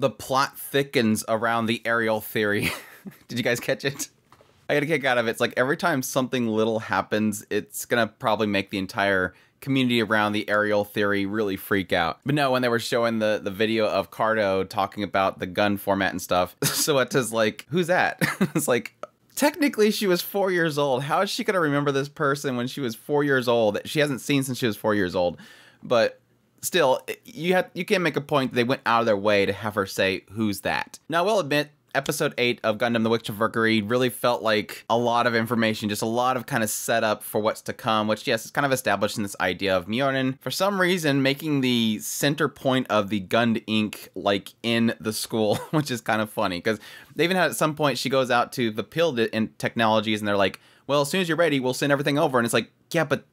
The plot thickens around the aerial theory. Did you guys catch it? I got a kick out of it. It's like every time something little happens, it's gonna probably make the entire community around the aerial theory really freak out. But no, when they were showing the video of Cardo talking about the gun format and stuff, Sueta's like, who's that? It's like, technically she was 4 years old. How is she gonna remember this person when she was 4 years old that she hasn't seen since she was 4 years old? But still, you can't make a point that they went out of their way to have her say, who's that? Now, I will admit, Episode 8 of Gundam The Witch of Mercury really felt like a lot of information, just a lot of kind of setup for what's to come, which, yes, is kind of established in this idea of Myorin, for some reason, making the center point of the Gund Inc. like in the school, which is kind of funny, because they even had at some point, she goes out to the pill technologies, and they're like, well, as soon as you're ready, we'll send everything over, and it's like, yeah, but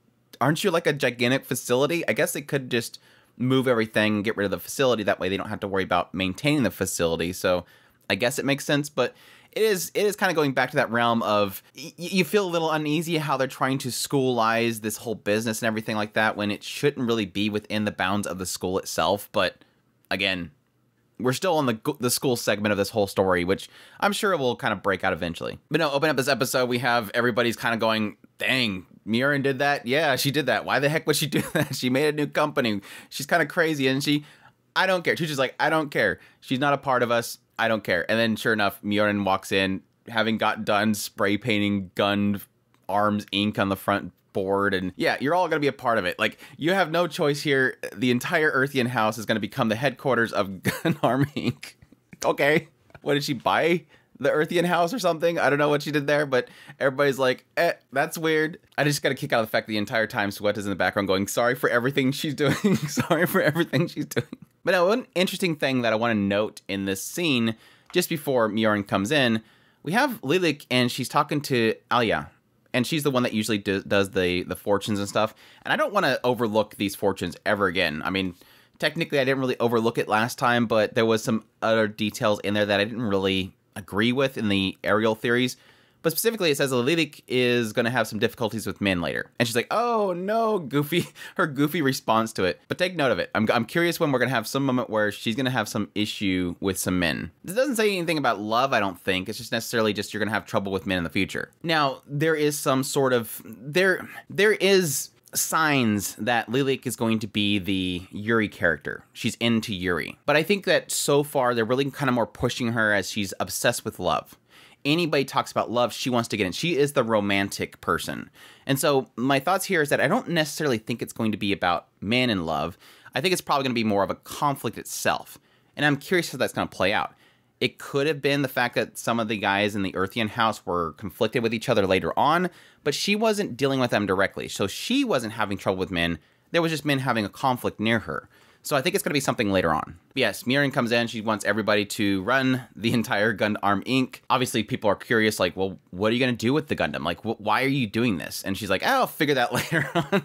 aren't you like a gigantic facility? I guess they could just move everything and get rid of the facility, that way they don't have to worry about maintaining the facility, so I guess it makes sense, but it is kind of going back to that realm of you feel a little uneasy how they're trying to schoolize this whole business and everything like that when it shouldn't really be within the bounds of the school itself. But again, we're still on the school segment of this whole story, which I'm sure it will kind of break out eventually. But no, open up this episode, we have everybody's kind of going, dang, Myorin did that? Yeah, she did that. Why the heck would she do that? She made a new company. She's kind of crazy, isn't she? I don't care. She's just like, I don't care. She's not a part of us. I don't care. And then sure enough, Myorin walks in, having got done spray painting Gund Arms ink on the front board. And yeah, you're all going to be a part of it. Like, you have no choice here. The entire Earthian house is going to become the headquarters of Gund Arm Inc. Okay. What did she buy? The Earthian house or something? I don't know what she did there, but everybody's like, that's weird. I just got a kick out of the fact that the entire time Sueta's in the background going, sorry for everything she's doing. Sorry for everything she's doing. But now, one interesting thing that I want to note in this scene, just before Myorin comes in, we have Lilik and she's talking to Alia. And she's the one that usually does the fortunes and stuff. And I don't want to overlook these fortunes ever again. I mean, technically I didn't really overlook it last time, but there was some other details in there that I didn't really agree with in the aerial theories. But specifically, it says Lilik is going to have some difficulties with men later. And she's like, oh no, Goofy, her goofy response to it. But take note of it. I'm curious when we're going to have some moment where she's going to have some issue with some men. This doesn't say anything about love, I don't think. It's just necessarily just you're going to have trouble with men in the future. Now, there is some sort of, there is signs that Lilik is going to be the Yuri character. She's into Yuri. But I think that so far, they're really kind of more pushing her as she's obsessed with love. Anybody talks about love, she wants to get in. She is the romantic person. And so my thoughts here is that I don't necessarily think it's going to be about man in love. I think it's probably going to be more of a conflict itself. And I'm curious how that's going to play out. It could have been the fact that some of the guys in the Earthian house were conflicted with each other later on, but she wasn't dealing with them directly. So she wasn't having trouble with men. There was just men having a conflict near her. So I think it's going to be something later on. But yes, Myorin comes in. She wants everybody to run the entire Gund Arm Inc. Obviously, people are curious, like, well, what are you going to do with the Gundam? Like, why are you doing this? And she's like, oh, I'll figure that later on.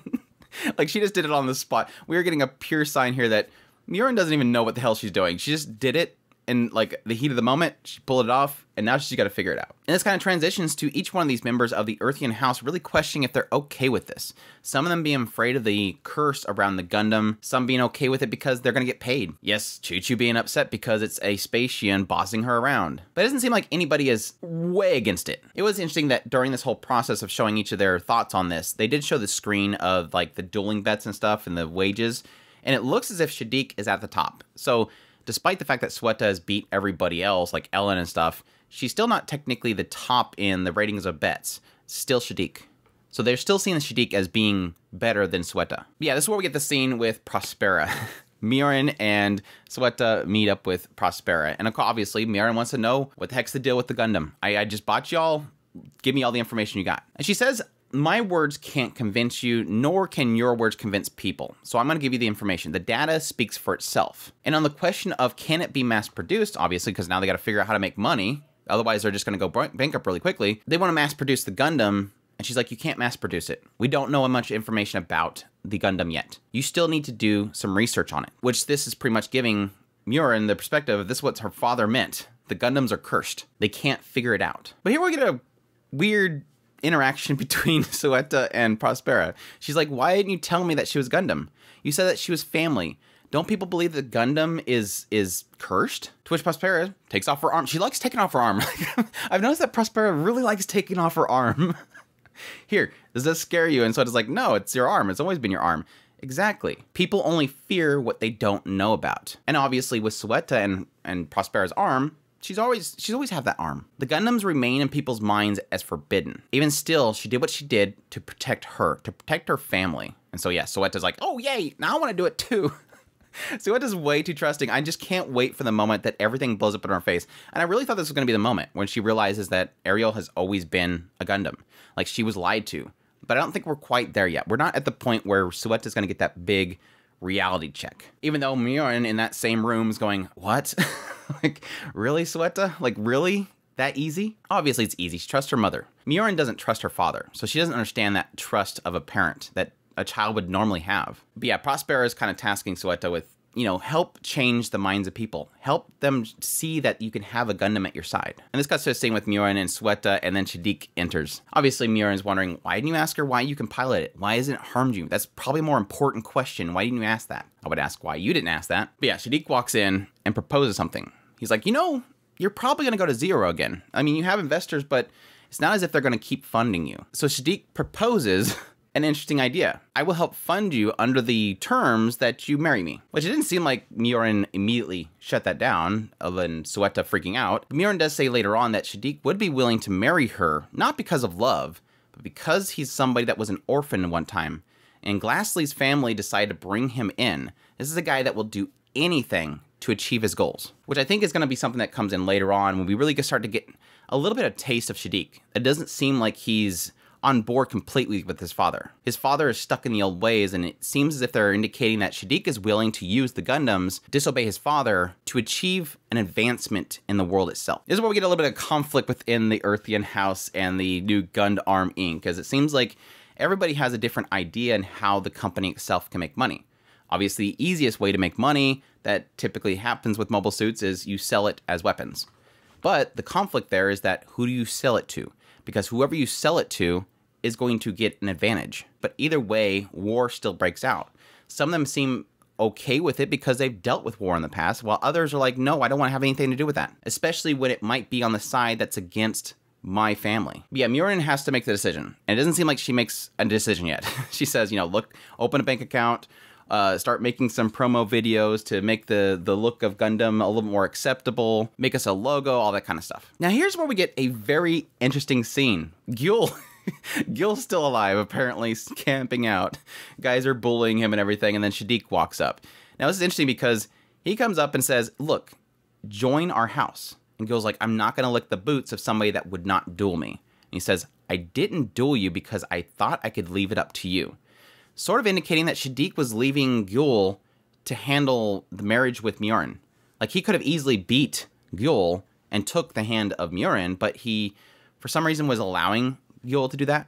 Like, she just did it on the spot. We are getting a pure sign here that Myorin doesn't even know what the hell she's doing. She just did it in, like, the heat of the moment. She pulled it off, and now she's got to figure it out. And this kind of transitions to each one of these members of the Earthian house really questioning if they're okay with this. Some of them being afraid of the curse around the Gundam, some being okay with it because they're going to get paid. Yes, Choo-Choo being upset because it's a Spacian bossing her around. But it doesn't seem like anybody is way against it. It was interesting that during this whole process of showing each of their thoughts on this, they did show the screen of, like, the dueling bets and stuff and the wages, and it looks as if Shadiq is at the top. So despite the fact that Sueta has beat everybody else, like Ellen and stuff, she's still not technically the top in the ratings of bets. Still Shadiq. So they're still seeing the Shadiq as being better than Sueta. Yeah, this is where we get the scene with Prospera. Myorin and Sueta meet up with Prospera. And obviously, Myorin wants to know what the heck's the deal with the Gundam. I just bought y'all. Give me all the information you got. And she says, my words can't convince you, nor can your words convince people. So I'm going to give you the information. The data speaks for itself. And on the question of can it be mass produced, obviously, because now they got to figure out how to make money. Otherwise, they're just going to go bankrupt really quickly. They want to mass produce the Gundam. And she's like, you can't mass produce it. We don't know much information about the Gundam yet. You still need to do some research on it, which this is pretty much giving Myorin the perspective of this is what her father meant. The Gundams are cursed. They can't figure it out. But here we get a weird interaction between Sueta and Prospera. She's like, why didn't you tell me that she was Gundam? You said that she was family. Don't people believe that Gundam is cursed? To which Prospera takes off her arm. She likes taking off her arm. I've noticed that Prospera really likes taking off her arm. Here, does this scare you? And Suetta's like, no, it's your arm. It's always been your arm. Exactly. People only fear what they don't know about. And obviously with Suetta and Prospera's arm, she's always had that arm. The Gundams remain in people's minds as forbidden. Even still, she did what she did to protect her family. And so yeah, Suetta's like, oh yay, now I want to do it too. Suetta's way too trusting. I just can't wait for the moment that everything blows up in her face. And I really thought this was going to be the moment when she realizes that Ariel has always been a Gundam. Like, she was lied to. But I don't think we're quite there yet. We're not at the point where Suetta's going to get that big reality check. Even though Miorin in that same room is going, what? Like, really, Suetta? Like, really? That easy? Obviously, it's easy. She trusts her mother. Miorin doesn't trust her father, so she doesn't understand that trust of a parent that a child would normally have. But yeah, Prospera is kind of tasking Suetta with, you know, help change the minds of people. Help them see that you can have a Gundam at your side. And this cuts to a scene with Miorin and Suetta, and then Shadiq enters. Obviously, Miorin's wondering, why didn't you ask her why you can pilot it? Why hasn't it harmed you? That's probably a more important question. Why didn't you ask that? I would ask why you didn't ask that. But yeah, Shadiq walks in and proposes something. He's like, you know, you're probably going to go to zero again. I mean, you have investors, but it's not as if they're going to keep funding you. So Shadiq proposes an interesting idea. I will help fund you under the terms that you marry me. Which it didn't seem like Miorin immediately shut that down, other than Suetta freaking out. But Miorin does say later on that Shadiq would be willing to marry her, not because of love, but because he's somebody that was an orphan one time. And Glassley's family decided to bring him in. This is a guy that will do anything to achieve his goals. Which I think is going to be something that comes in later on when we really start to get a little bit of taste of Shadiq. It doesn't seem like he's on board completely with his father. His father is stuck in the old ways, and it seems as if they're indicating that Shadiq is willing to use the Gundams, disobey his father, to achieve an advancement in the world itself. This is where we get a little bit of conflict within the Earthian house and the new Gundam Inc., because it seems like everybody has a different idea in how the company itself can make money. Obviously, the easiest way to make money that typically happens with mobile suits is you sell it as weapons. But the conflict there is that who do you sell it to? Because whoever you sell it to is going to get an advantage. But either way, war still breaks out. Some of them seem okay with it because they've dealt with war in the past, while others are like, no, I don't want to have anything to do with that. Especially when it might be on the side that's against my family. But yeah, Miorin has to make the decision. And it doesn't seem like she makes a decision yet. She says, you know, look, open a bank account, start making some promo videos to make the look of Gundam a little more acceptable, make us a logo, all that kind of stuff. Now here's where we get a very interesting scene. Gil's still alive, apparently camping out. Guys are bullying him and everything, and then Shadiq walks up. Now this is interesting because he comes up and says, look, join our house. And Gil's like, I'm not going to lick the boots of somebody that would not duel me. And he says, I didn't duel you because I thought I could leave it up to you. Sort of indicating that Shadiq was leaving Gul to handle the marriage with Miorin. Like, he could have easily beat Gul and took the hand of Miorin, but he, for some reason, was allowing Gul to do that.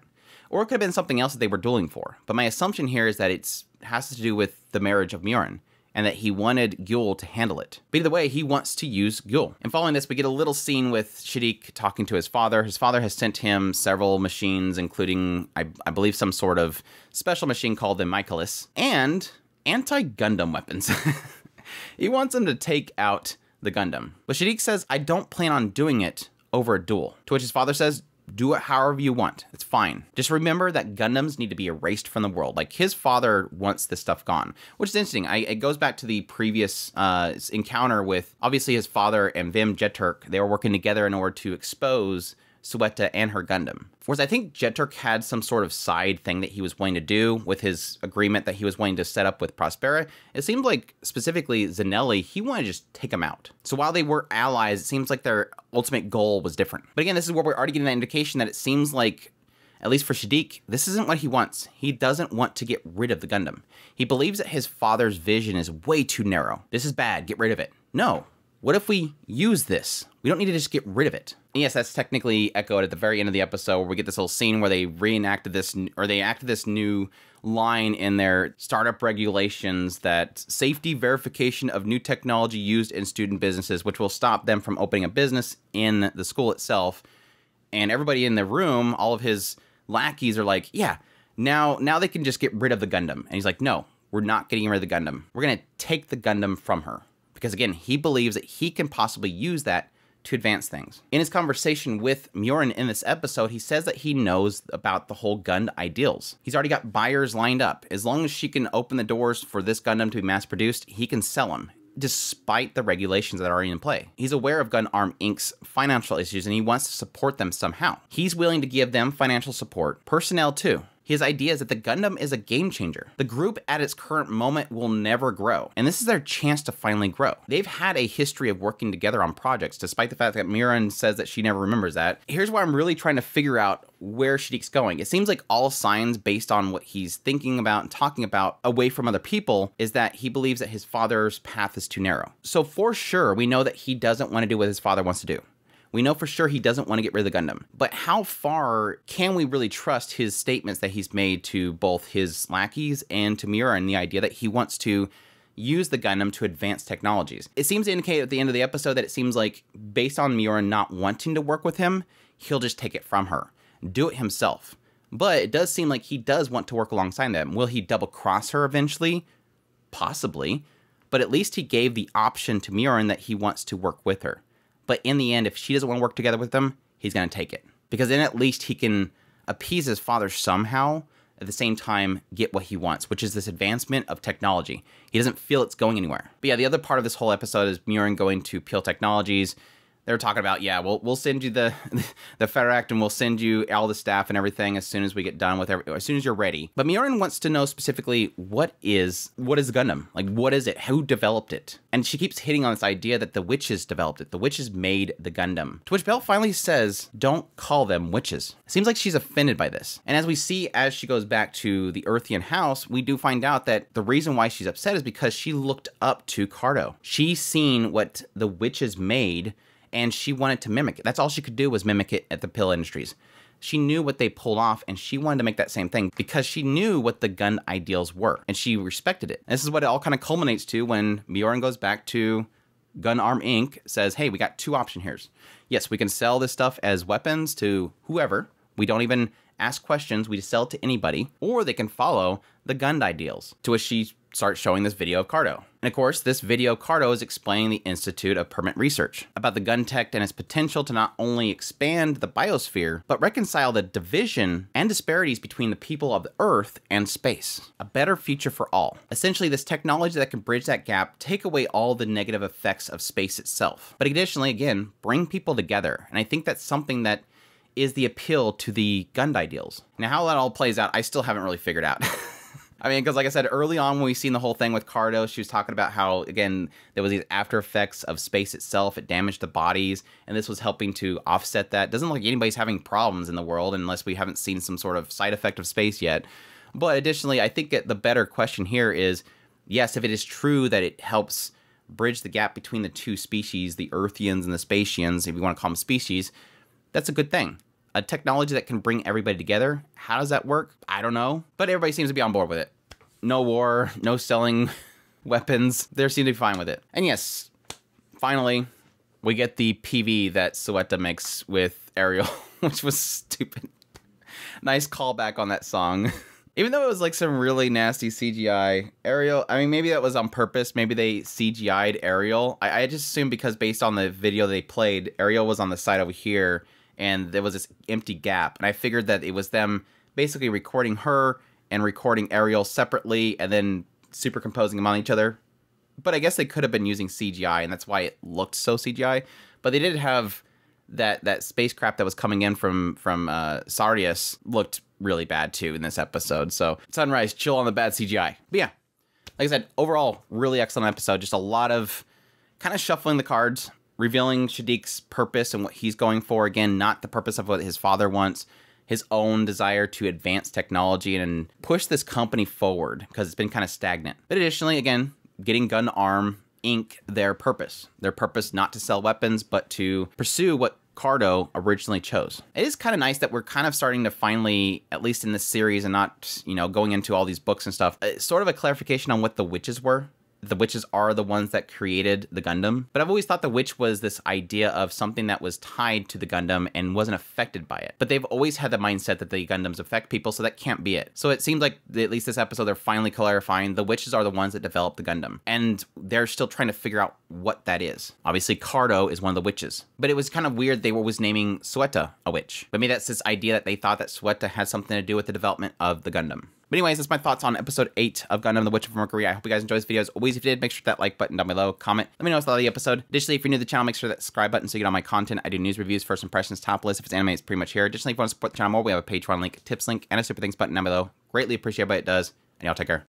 Or it could have been something else that they were dueling for. But my assumption here is that it has to do with the marriage of Miorin, and that he wanted Gul to handle it. But either way, he wants to use Gul. And following this, we get a little scene with Shadiq talking to his father. His father has sent him several machines, including, I believe, some sort of special machine called the Michaelis, and anti-Gundam weapons. He wants him to take out the Gundam. But Shadiq says, I don't plan on doing it over a duel. To which his father says, do it however you want. It's fine. Just remember that Gundams need to be erased from the world. Like, his father wants this stuff gone, which is interesting. It goes back to the previous encounter with, obviously, his father and Vim Jeturk. They were working together in order to expose Suetta and her Gundam. Whereas I think Jeturk had some sort of side thing that he was wanting to do with his agreement that he was wanting to set up with Prospera. It seemed like, specifically, Zanelli, he wanted to just take him out. So while they were allies, it seems like their ultimate goal was different. But again, this is where we're already getting that indication that it seems like, at least for Shadiq, this isn't what he wants. He doesn't want to get rid of the Gundam. He believes that his father's vision is way too narrow. This is bad, get rid of it. No. What if we use this? We don't need to just get rid of it. And yes, that's technically echoed at the very end of the episode where we get this little scene where they reenacted this, or they acted this new line in their startup regulations that safety verification of new technology used in student businesses, which will stop them from opening a business in the school itself. And everybody in the room, all of his lackeys are like, yeah, now they can just get rid of the Gundam. And he's like, no, we're not getting rid of the Gundam. We're going to take the Gundam from her. Because again, he believes that he can possibly use that to advance things. In his conversation with Murren in this episode, he says that he knows about the whole Gund ideals. He's already got buyers lined up. As long as she can open the doors for this Gundam to be mass produced, he can sell them, despite the regulations that are already in play. He's aware of Gundam Inc.'s financial issues and he wants to support them somehow. He's willing to give them financial support, personnel too. His idea is that the Gundam is a game changer. The group at its current moment will never grow, and this is their chance to finally grow. They've had a history of working together on projects, despite the fact that Murren says that she never remembers that. Here's why I'm really trying to figure out where Shadik's going. It seems like all signs based on what he's thinking about and talking about away from other people is that he believes that his father's path is too narrow. So for sure, we know that he doesn't want to do what his father wants to do. We know for sure he doesn't want to get rid of the Gundam. But how far can we really trust his statements that he's made to both his lackeys and to Murren, the idea that he wants to use the Gundam to advance technologies? It seems to indicate at the end of the episode that it seems like, based on Murren not wanting to work with him, he'll just take it from her, do it himself. But it does seem like he does want to work alongside them. Will he double cross her eventually? Possibly. But at least he gave the option to Murren that he wants to work with her. But in the end, if she doesn't want to work together with them, he's going to take it. Because then at least he can appease his father somehow, at the same time get what he wants, which is this advancement of technology. He doesn't feel it's going anywhere. But yeah, the other part of this whole episode is Murren going to Peel Technologies. They're talking about, yeah, we'll send you the Federact and we'll send you all the staff and everything as soon as we get done with as soon as you're ready. But Murren wants to know specifically what is Gundam? Like, what is it? Who developed it? And she keeps hitting on this idea that the witches developed it. The witches made the Gundam. To which Belle finally says, don't call them witches. It seems like she's offended by this. And as we see as she goes back to the Earthian house, we do find out that the reason why she's upset is because she looked up to Cardo. She's seen what the witches made and she wanted to mimic it. That's all she could do was mimic it at the Pill Industries. She knew what they pulled off, and she wanted to make that same thing because she knew what the gun ideals were, and she respected it. And this is what it all kind of culminates to when Murren goes back to Gundam Inc., says, hey, we got two options here. Yes, we can sell this stuff as weapons to whoever. We don't even ask questions. We just sell it to anybody. Or they can follow the gun ideals, to which she starts showing this video of Cardo. And of course, this video of Cardo is explaining the Institute of Permanent Research about the gun tech and its potential to not only expand the biosphere, but reconcile the division and disparities between the people of the Earth and space. A better future for all. Essentially, this technology that can bridge that gap, take away all the negative effects of space itself. But additionally, again, bring people together. And I think that's something that is the appeal to the gun ideals. Now, how that all plays out, I still haven't really figured out. I mean, because like I said, early on when we seen the whole thing with Cardo, she was talking about how, again, there was these after effects of space itself. It damaged the bodies, and this was helping to offset that. Doesn't look like anybody's having problems in the world unless we haven't seen some sort of side effect of space yet. But additionally, I think that the better question here is, yes, if it is true that it helps bridge the gap between the two species, the Earthians and the Spacians, if you want to call them species, that's a good thing. A technology that can bring everybody together. How does that work? I don't know. But everybody seems to be on board with it. No war, no selling weapons. They seem to be fine with it. And yes, finally, we get the PV that Suetta makes with Ariel, which was stupid. Nice callback on that song. Even though it was like some really nasty CGI, Ariel, I mean, maybe that was on purpose. Maybe they CGI'd Ariel. I just assumed because based on the video they played, Ariel was on the side over here, and there was this empty gap. And I figured that it was them basically recording her and recording Ariel separately and then superimposing them on each other. But I guess they could have been using CGI, and that's why it looked so CGI. But they did have that spacecraft that was coming in from Sardius looked really bad too in this episode. So Sunrise, chill on the bad CGI. But yeah, like I said, overall, really excellent episode. Just a lot of kind of shuffling the cards, revealing Shadik's purpose and what he's going for. Again, not the purpose of what his father wants, his own desire to advance technology and push this company forward because it's been kind of stagnant. But additionally, again, getting Gundam Inc. their purpose not to sell weapons, but to pursue what Cardo originally chose. It is kind of nice that we're kind of starting to finally, at least in this series and not, you know, going into all these books and stuff, sort of a clarification on what the witches were. the witches are the ones that created the Gundam. But I've always thought the witch was this idea of something that was tied to the Gundam and wasn't affected by it. But they've always had the mindset that the Gundams affect people, so that can't be it. So it seems like, at least this episode, they're finally clarifying the witches are the ones that developed the Gundam. And they're still trying to figure out what that is. Obviously, Cardo is one of the witches. But it was kind of weird they were always naming Sueta a witch. But maybe that's this idea that they thought that Sueta has something to do with the development of the Gundam. But anyways, that's my thoughts on episode 8 of Gundam, The Witch of Mercury. I hope you guys enjoyed this video. As always, if you did, make sure to hit that like button down below, comment, let me know what's the thought of the episode. Additionally, if you're new to the channel, make sure that subscribe button so you get all my content. I do news reviews, first impressions, top list. If it's anime, it's pretty much here. Additionally, if you want to support the channel more, we have a Patreon link, tips link, and a super thanks button down below. Greatly appreciate what it does, and y'all take care.